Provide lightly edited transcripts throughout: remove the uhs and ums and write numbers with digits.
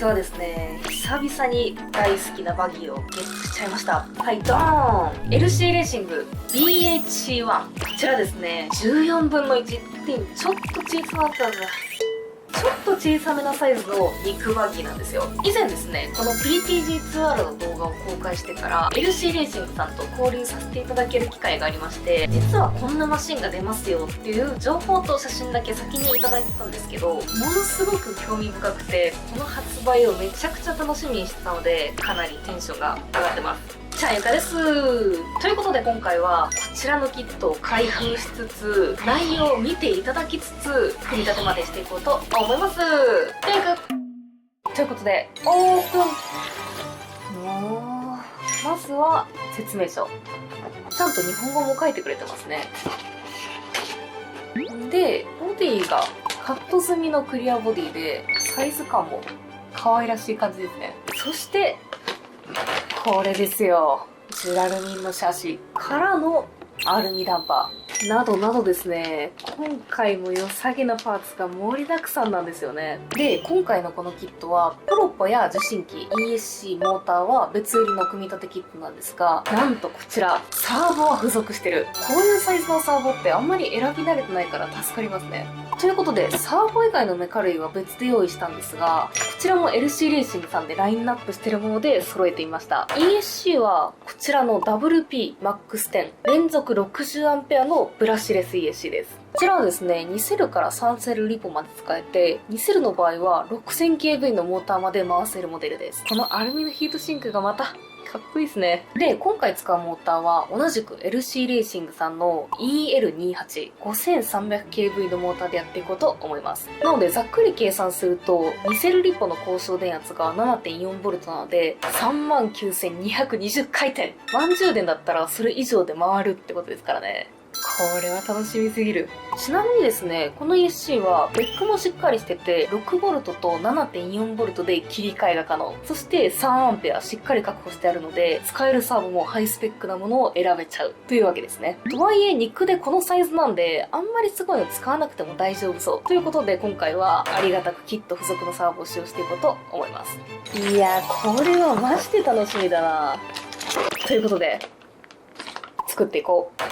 日はですね、久々に大好きなバギーをゲットしちゃいました。はい、ドーン !LC レーシング BHC1。こちらですね、14分の1っていうちょっと小さなったんだ。ちょっと小さめなサイズの肉バギーなんですよ。以前ですね、この PTG2R の動画を公開してから LC レーシングさんと交流させていただける機会がありまして、実はこんなマシンが出ますよっていう情報と写真だけ先にいただいてたんですけど、ものすごく興味深くて、この発売をめちゃくちゃ楽しみにしてたので、かなりテンションが上がってます。チャンユカです。ということで今回はこちらのキットを開封しつつ、内容を見ていただきつつ、組み立てまでしていこうと思います。ということで、オープン。まずは説明書。ちゃんと日本語も書いてくれてますね。で、ボディがカット済みのクリアボディで、サイズ感も可愛らしい感じですね。そして、これですよ。ジュラルミンのシャシからのアルミダンパーなどなどですね、今回も良さげなパーツが盛りだくさんなんですよね。で、今回のこのキットはプロポや受信機 ESC モーターは別売りの組み立てキットなんですが、なんとこちらサーボは付属してる。こういうサイズのサーボってあんまり選び慣れてないから助かりますね。ということで、サーボ以外のメカ類は別で用意したんですが、こちらも LC レーシングさんでラインナップしてるもので揃えてみました。ESC はこちらの WPMAX10 連続 60A のブラシレス ESC です。こちらはですね、2セルから3セルリポまで使えて、2セルの場合は 6000kV のモーターまで回せるモデルです。このアルミのヒートシンクがまたかっこいいですね。で、今回使うモーターは同じく LC レーシングさんの EL28 5300kV のモーターでやっていこうと思います。なのでざっくり計算すると2セルリポの交渉電圧が 7.4V なので 39,220 回転。満充電だったらそれ以上で回るってことですからね。これは楽しみすぎる。ちなみにですね、この ESC はベックもしっかりしてて 6V と 7.4V で切り替えが可能。そして 3A しっかり確保してあるので、使えるサーボもハイスペックなものを選べちゃうというわけですね。とはいえ肉でこのサイズなんで、あんまりすごいの使わなくても大丈夫そう。ということで今回はありがたくキット付属のサーボを使用していこうと思います。いやー、これはマジで楽しみだな。ということで、作っていこう。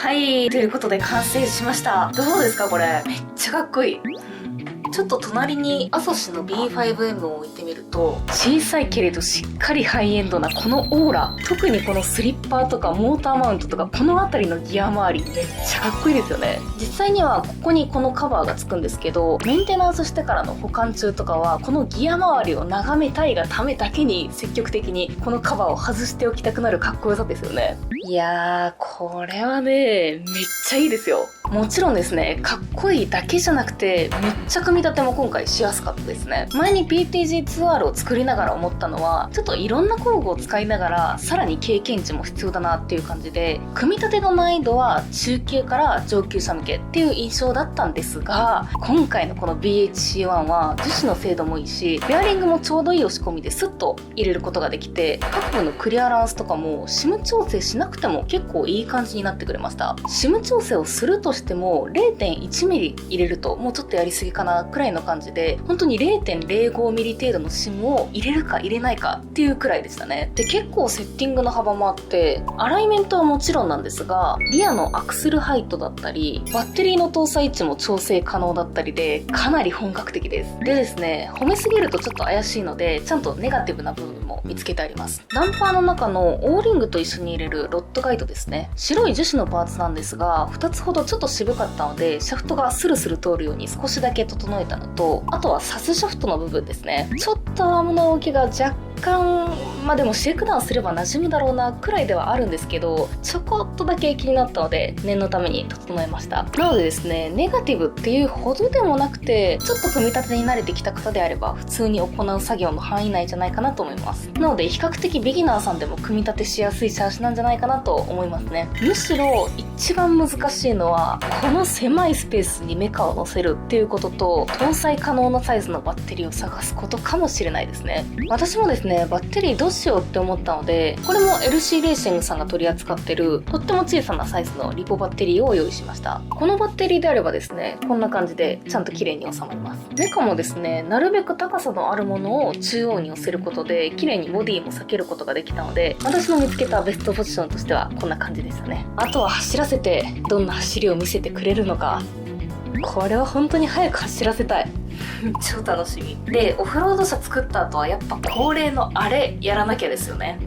はい、ということで完成しました。どうですかこれ。めっちゃかっこいい。ちょっと隣にアソシの B5M を置いてみると、小さいけれどしっかりハイエンドなこのオーラ、特にこのスリッパーとかモーターマウントとかこの辺りのギア周りめっちゃかっこいいですよね。実際にはここにこのカバーがつくんですけど、メンテナンスしてからの保管中とかはこのギア周りを眺めたいがためだけに積極的にこのカバーを外しておきたくなるかっこよさですよね。いやー、これはね、めっちゃいいですよ。もちろんですね、かっこいいだけじゃなくてめっちゃ組み立ても今回しやすかったですね。前に PTG2R を作りながら思ったのは、ちょっといろんな工具を使いながらさらに経験値も必要だなっていう感じで、組み立ての難易度は中級から上級者向けっていう印象だったんですが、今回のこの BHC1 は樹脂の精度もいいし、ベアリングもちょうどいい押し込みでスッと入れることができて、各部のクリアランスとかもSIM調整しなくても結構いい感じになってくれました。SIM調整をするとしても 0.1mm 入れるともうちょっとやりすぎかなくらいの感じで、本当に 0.05mm 程度の SIM を入れるか入れないかっていうくらいでしたね。で、結構セッティングの幅もあって、アライメントはもちろんなんですが、リアのアクスルハイトだったり、バッテリーの搭載位置も調整可能だったりで、かなり本格的です。でですね、褒めすぎるとちょっと怪しいので、ちゃんとネガティブな部分も見つけてあります。ダンパーの中のオーリングと一緒に入れるロッドガイドですね。白い樹脂のパーツなんですが、2つほどちょっと渋かったので、シャフトがスルスル通るように少しだけ整えたのと、あとはサスシャフトの部分ですね。ちょっとアームの動きが若干、でもシェイクダウンすれば馴染むだろうなくらいではあるんですけど、ちょこっとだけ気になったので念のために整えました。なのでですね、ネガティブっていうほどでもなくて、ちょっと組み立てに慣れてきた方であれば普通に行う作業の範囲内じゃないかなと思います。なので比較的ビギナーさんでも組み立てしやすいチャーシなんじゃないかなと思いますね。むしろ一番難しいのはこの狭いスペースにメカを乗せるっていうことと、搭載可能なサイズのバッテリーを探すことかもしれないですね。私もですね、バッテリーどうしようって思ったので、これも LC レーシングさんが取り扱ってるとっても小さなサイズのリポバッテリーを用意しました。このバッテリーであればですね、こんな感じでちゃんと綺麗に収まります。メカもですね、なるべく高さのあるものを中央に寄せることで綺麗にボディも避けることができたので、私の見つけたベストポジションとしてはこんな感じでしたね。あとは走らせてどんな走りを見せてくれるのか、これは本当に早く走らせたい。超楽しみで、オフロード車作った後はやっぱ恒例のあれやらなきゃですよね。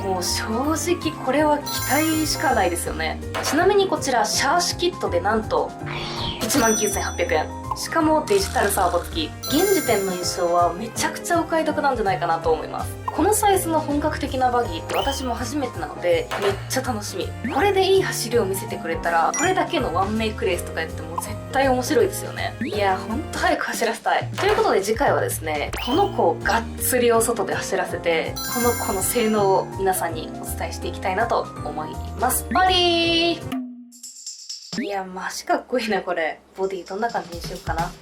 もう正直これは期待しかないですよね。ちなみにこちらシャーシキットでなんと19,800円。しかもデジタルサーボ付き。現時点の印象はめちゃくちゃお買い得なんじゃないかなと思います。このサイズの本格的なバギーって私も初めてなのでめっちゃ楽しみ。これでいい走りを見せてくれたら、これだけのワンメイクレースとかやっても絶対面白いですよね。いやほんと早く走らせたい。ということで次回はですね、この子をがっつりお外で走らせて、この子の性能を皆さんにお伝えしていきたいなと思います。終わりー。いやマジかっこいいなこれ。ボディどんな感じにしようかな。